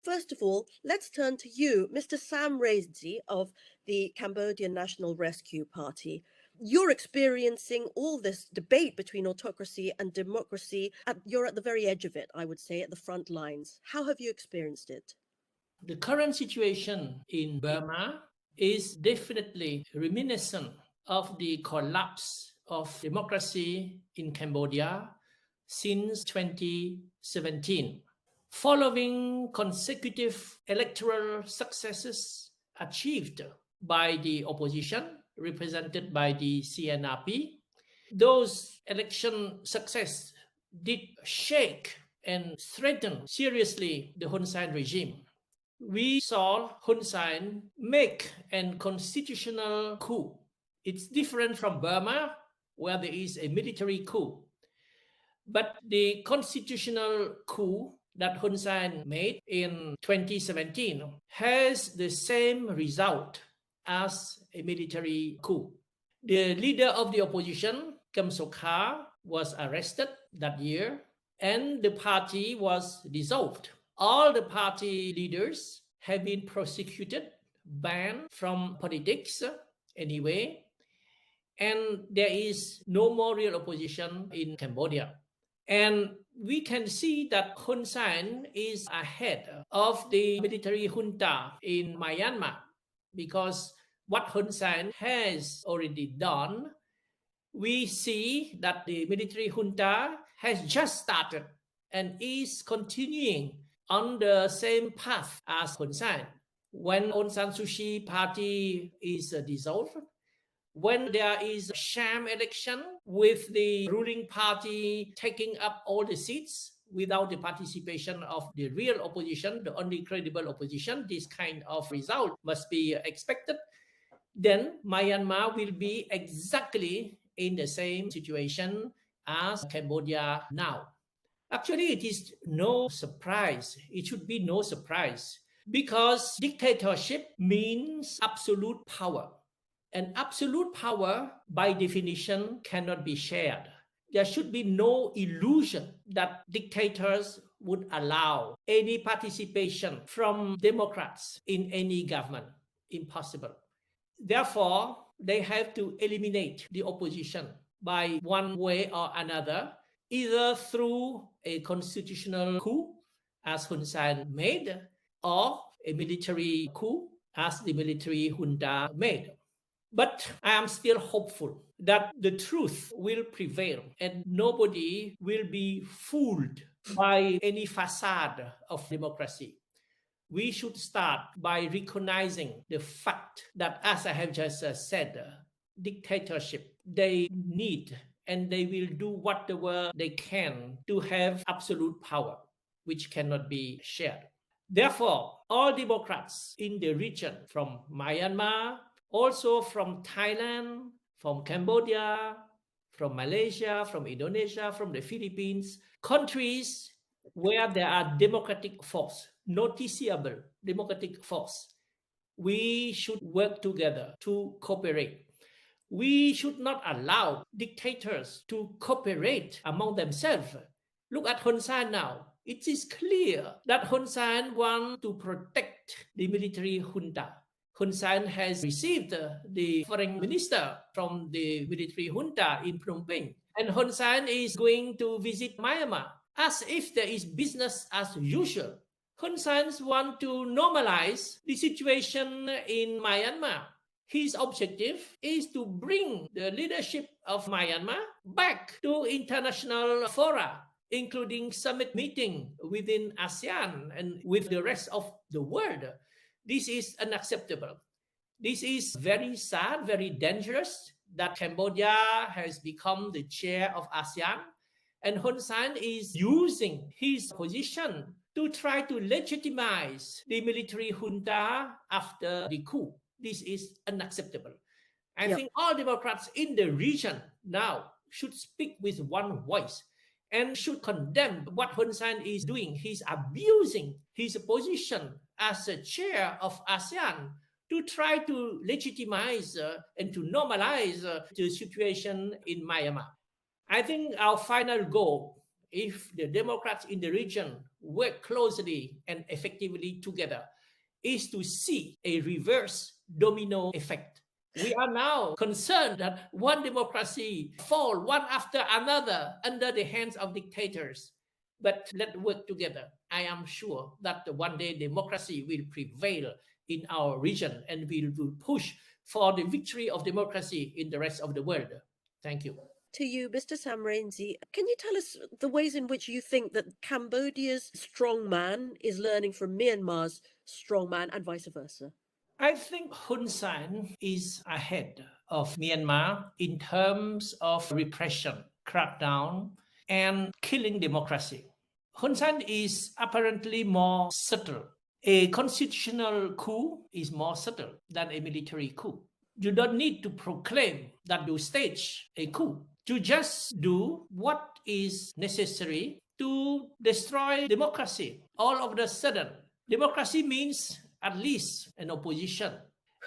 First of all, let's turn to you, Mr. Sam Rainsy of the Cambodian National Rescue Party. You're experiencing all this debate between autocracy and democracy. You're at the very edge of it, I would say, at the front lines. How have you experienced it? The current situation in Burma is definitely reminiscent of the collapse of democracy in Cambodia since 2017. Following consecutive electoral successes achieved by the opposition, represented by the CNRP, those election success did shake and threaten seriously the Hun Sen regime. We saw Hun Sen make a constitutional coup. It's different from Burma, where there is a military coup. But the constitutional coup that Hun Sen made in 2017 has the same result as a military coup. The leader of the opposition, Kem Sokha, was arrested that year and the party was dissolved. All the party leaders have been prosecuted, banned from politics anyway, and there is no more real opposition in Cambodia. And we can see that Hun Sen is ahead of the military junta in Myanmar because what Hun Sen has already done, we see that the military junta has just started and is continuing on the same path as Hun Sen. When Aung San Suu Kyi party is dissolved, when there is a sham election with the ruling party taking up all the seats without the participation of the real opposition, the only credible opposition, this kind of result must be expected, then Myanmar will be exactly in the same situation as Cambodia now. Actually, it is no surprise. It should be no surprise because dictatorship means absolute power. And absolute power, by definition, cannot be shared. There should be no illusion that dictators would allow any participation from Democrats in any government. Impossible. Therefore, they have to eliminate the opposition by one way or another, either through a constitutional coup, as Hun Sen made, or a military coup, as the military junta made. But I am still hopeful that the truth will prevail and nobody will be fooled by any facade of democracy. We should start by recognizing the fact that, as I have just said, dictatorship, they need and they will do whatever they can to have absolute power, which cannot be shared. Therefore, all Democrats in the region from Myanmar, also from Thailand, from Cambodia, from Malaysia, from Indonesia, from the Philippines, countries where there are democratic force, noticeable democratic force, we should work together to cooperate. We should not allow dictators to cooperate among themselves. Look at Hun Sen now. It is clear that Hun Sen wants to protect the military junta. Hun Sen has received the foreign minister from the military junta in Phnom Penh. And Hun Sen is going to visit Myanmar as if there is business as usual. Hun Sen wants to normalize the situation in Myanmar. His objective is to bring the leadership of Myanmar back to international fora, including summit meeting within ASEAN and with the rest of the world. This is unacceptable. This is very sad, very dangerous that Cambodia has become the chair of ASEAN and Hun Sen is using his position to try to legitimize the military junta after the coup. This is unacceptable. I think all Democrats in the region now should speak with one voice and should condemn what Hun Sen is doing. He's abusing his position as a chair of ASEAN to try to legitimize and to normalize the situation in Myanmar. I think our final goal if the Democrats in the region work closely and effectively together, is to see a reverse domino effect. We are now concerned that one democracy fall one after another under the hands of dictators. But let's work together. I am sure that one day democracy will prevail in our region, and we will push for the victory of democracy in the rest of the world. Thank you. To you, Mr. Sam Rainsy, can you tell us the ways in which you think that Cambodia's strongman is learning from Myanmar's strongman and vice versa? I think Hun Sen is ahead of Myanmar in terms of repression, crackdown, and killing democracy. Hun Sen is apparently more subtle. A constitutional coup is more subtle than a military coup. You don't need to proclaim that you stage a coup. You just do what is necessary to destroy democracy. All of a sudden, democracy means at least an opposition.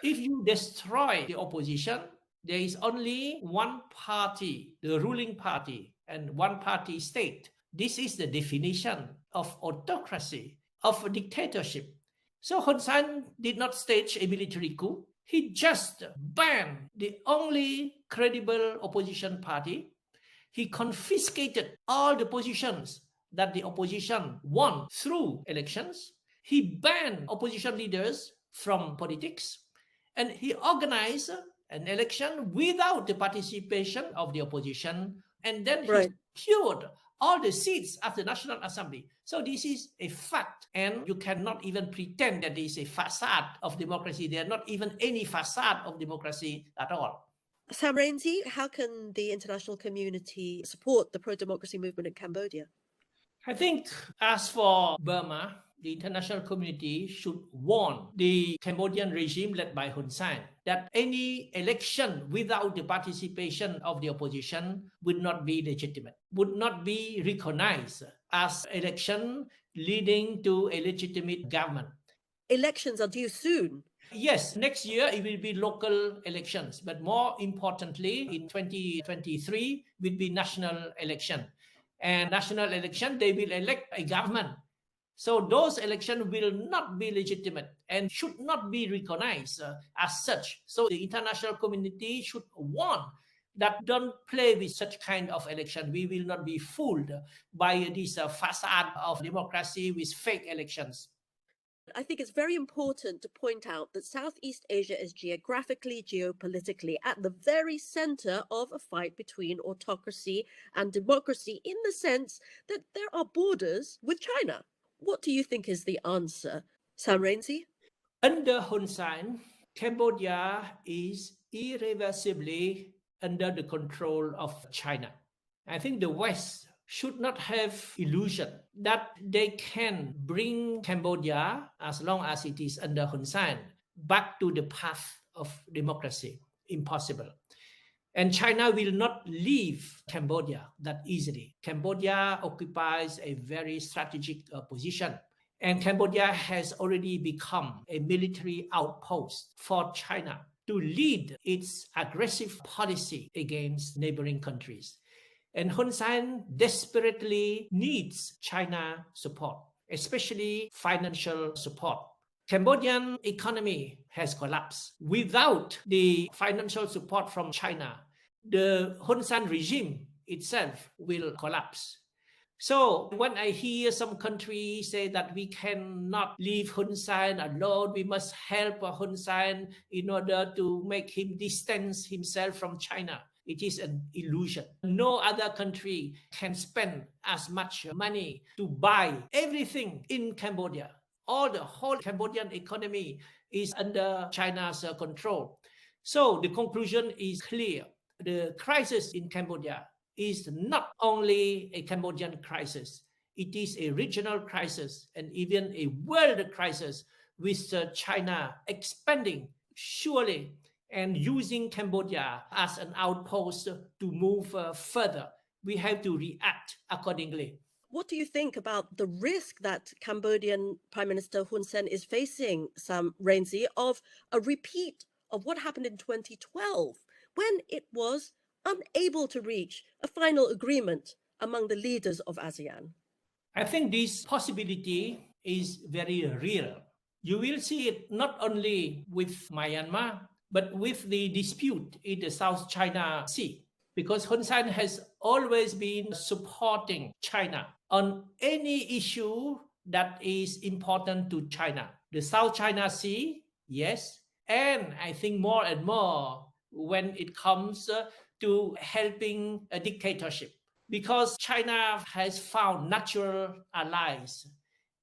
If you destroy the opposition, there is only one party, the ruling party, and one party state. This is the definition of autocracy, of a dictatorship. So Hun Sen did not stage a military coup. He just banned the only credible opposition party. He confiscated all the positions that the opposition won through elections. He banned opposition leaders from politics, and he organized an election without the participation of the opposition, and then he secured all the seats at the National Assembly. So this is a fact, and you cannot even pretend that there is a facade of democracy. There are not even any facade of democracy at all. Sam Rainsy, how can the international community support the pro-democracy movement in Cambodia? I think as for Burma, the international community should warn the Cambodian regime led by Hun Sen that any election without the participation of the opposition would not be legitimate, would not be recognized as election leading to a legitimate government. Elections are due soon. Yes, next year it will be local elections, but more importantly, in 2023 will be national election. And national election, they will elect a government. So those elections will not be legitimate and should not be recognized as such. So the international community should warn that don't play with such kind of election. We will not be fooled by this facade of democracy with fake elections. I think it's very important to point out that Southeast Asia is geographically, geopolitically at the very center of a fight between autocracy and democracy, in the sense that there are borders with China. What do you think is the answer, Sam Rainsy? Under Hun Sen, Cambodia is irreversibly under the control of China. I think the West should not have illusion that they can bring Cambodia, as long as it is under Hun Sen, back to the path of democracy. Impossible. And China will not leave Cambodia that easily. Cambodia occupies a very strategic position. And Cambodia has already become a military outpost for China to lead its aggressive policy against neighboring countries. And Hun Sen desperately needs China support, especially financial support. Cambodian economy has collapsed. Without the financial support from China, the Hun Sen regime itself will collapse. So when I hear some countries say that we cannot leave Hun Sen alone, we must help Hun Sen in order to make him distance himself from China, it is an illusion. No other country can spend as much money to buy everything in Cambodia. The whole Cambodian economy is under China's control. So the conclusion is clear. The crisis in Cambodia is not only a Cambodian crisis. It is a regional crisis and even a world crisis, with China expanding surely and using Cambodia as an outpost to move further. We have to react accordingly. What do you think about the risk that Cambodian Prime Minister Hun Sen is facing, Sam Rainsy, of a repeat of what happened in 2012, when it was unable to reach a final agreement among the leaders of ASEAN? I think this possibility is very real. You will see it not only with Myanmar, but with the dispute in the South China Sea. Because Hun Sen has always been supporting China on any issue that is important to China. The South China Sea, yes, and I think more and more when it comes to helping a dictatorship. Because China has found natural allies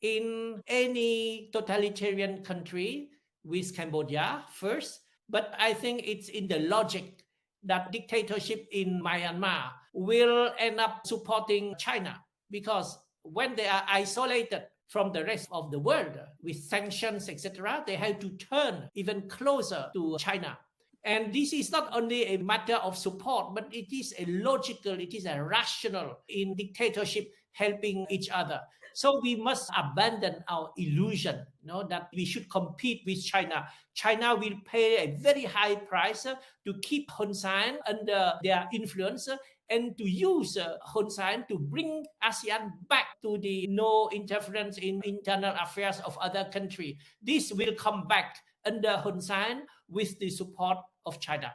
in any totalitarian country with Cambodia first, but I think it's in the logic that dictatorship in Myanmar will end up supporting China because when they are isolated from the rest of the world with sanctions, etc., they have to turn even closer to China. And this is not only a matter of support, but it is a logical, it is a rational in dictatorship helping each other. So we must abandon our illusion, that we should compete with China. China will pay a very high price to keep Hun Sen under their influence and to use Hun Sen to bring ASEAN back to the no interference in internal affairs of other countries. This will come back under Hun Sen with the support of China.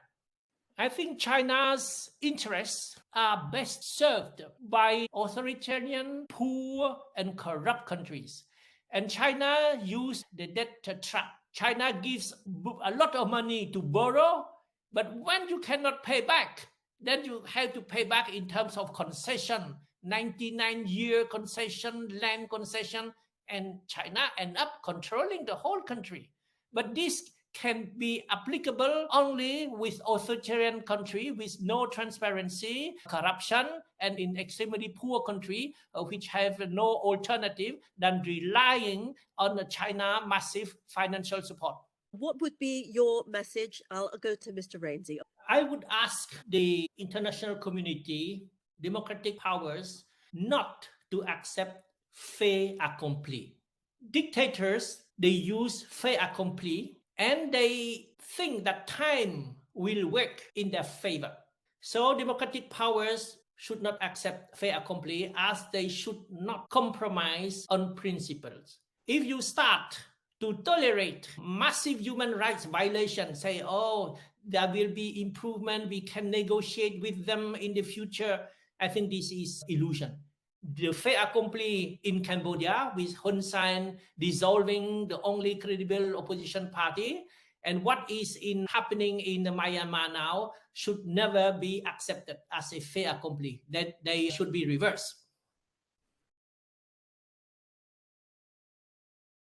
I think China's interests are best served by authoritarian, poor, and corrupt countries. And China uses the debt trap. China gives a lot of money to borrow, but when you cannot pay back, then you have to pay back in terms of concession, 99-year concession, land concession, and China end up controlling the whole country. But this can be applicable only with authoritarian country with no transparency, corruption, and in extremely poor country which have no alternative than relying on China massive financial support. What would be your message? I'll go to Mr. Rainsy. I would ask the international community, democratic powers, not to accept fait accompli. Dictators, they use fait accompli and they think that time will work in their favor. So democratic powers should not accept fait accompli as they should not compromise on principles. If you start to tolerate massive human rights violations, say, there will be improvement, we can negotiate with them in the future, I think this is illusion. The fait accompli in Cambodia with Hun Sen dissolving the only credible opposition party and what is happening in Myanmar now should never be accepted as a fait accompli. That they should be reversed.